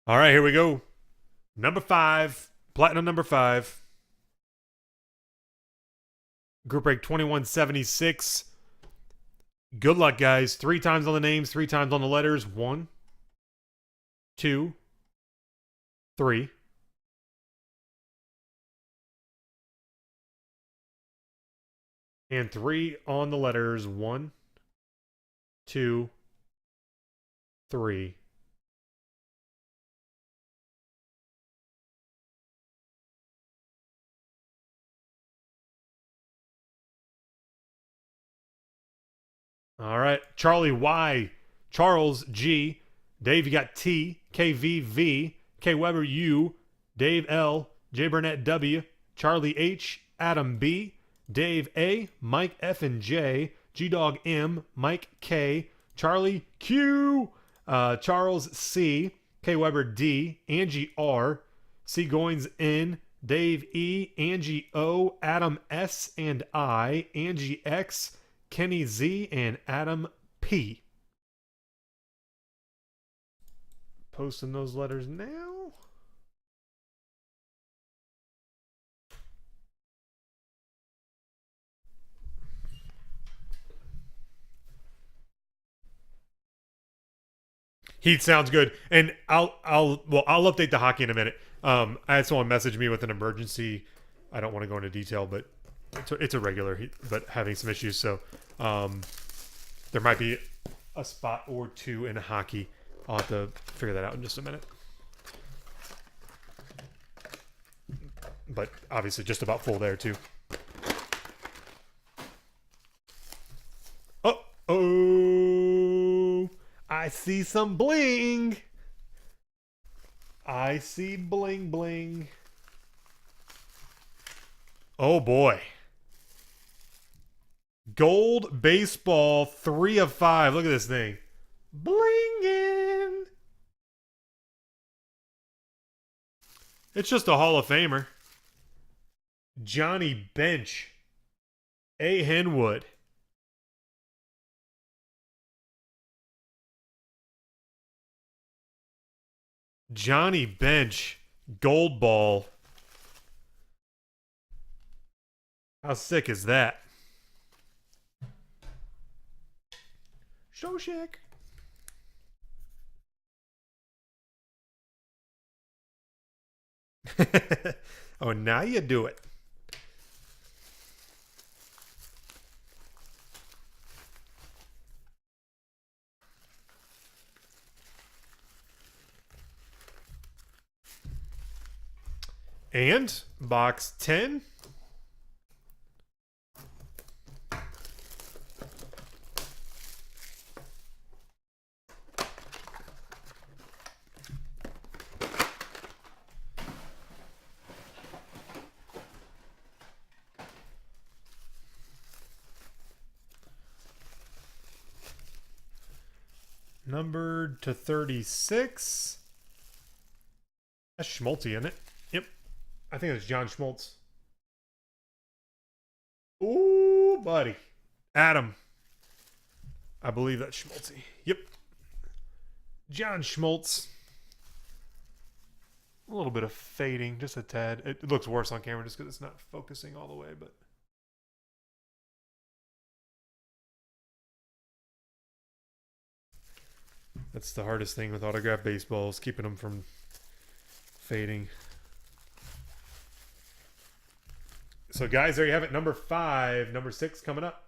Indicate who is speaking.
Speaker 1: All right, here we go. Number 5, platinum number 5. Group break 2176. Good luck, guys. 3 times on the names, 3 times on the letters. 1, 2, 3. And 3 on the letters. 1, 2, 3. All right. Charlie Y. Charles G. Dave, you got T. KV V. K Weber U. Dave L. J Burnett W. Charlie H. Adam B. Dave A. Mike F and J. G Dog M. Mike K. Charlie Q. Charles C. K Weber D. Angie R. C Goins N. Dave E. Angie O. Adam S and I. Angie X. Kenny Z, and Adam P. Posting those letters now. Heat sounds good, and I'll update the hockey in a minute. I had someone message me with an emergency. I don't want to go into detail, but it's a regular, but having some issues. So there might be a spot or two in hockey. I'll have to figure that out in just a minute. But obviously just about full there too. Oh, I see some bling. I see bling bling. Oh boy. Gold baseball 3 of 5. Look at this thing. Blingin'. It's just a Hall of Famer. Johnny Bench. A. Henwood. Johnny Bench. Gold ball. How sick is that? So sick. Oh, now you do it. And box 10. Numbered to 36. That's Schmaltz in it. Yep. I think it's John Schmaltz. Ooh, buddy. Adam. I believe that's Schmaltz. Yep. John Schmaltz. A little bit of fading, just a tad. It looks worse on camera just because it's not focusing all the way, but. That's the hardest thing with autographed baseballs, keeping them from fading. So, guys, there you have it. Number 5, number 6 coming up.